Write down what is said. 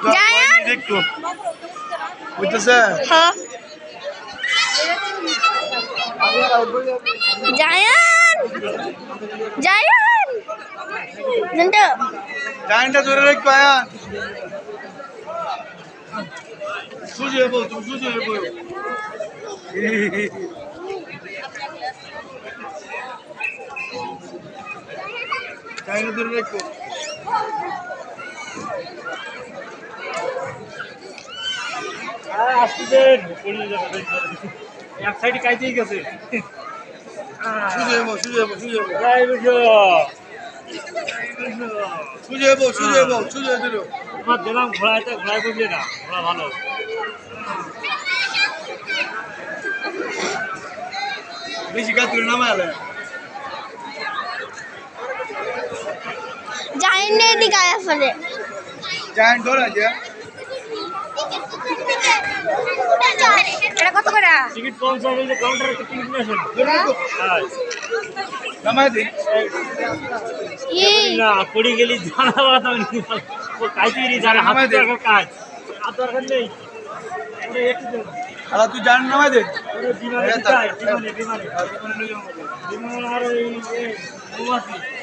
জায়ান একটু বুঝতেছে হ্যাঁ জায়ান জায়ান জানতো জায়নটা ধরে রাখবো আয়ান সুজে বল তুমি সুজে বল জায়নটা ধরে রাখবো আসতে এক সাইডে কাইতেই গেছে সুজে বল সুজে বল সুজে বল যাই বুঝো সুজে বল সুজে বল সুজে ধরো তোমার দিলাম ঘোড়াতে ঘোড়ায় বুঝলে না ঘোড়া ভালো বেশি কাজ করে নামালে জায়ান নে দিকে আয়া ফলে জায়ন ধরা যে এটা কত করে টিকিট পৌঁছে গেলে কাউন্টারে টিকিট নিয়ে আসেন হ্যাঁ নামাই দে এই না পড়ে গেলি জানা বাতা ও কাইতেই নি জানা হাতে দরকার কাজ আর দরকার নেই ওরে একটু দেন আর তুই জান নামাই দে ওরে বিমানে বিমানে বিমানে আর ওই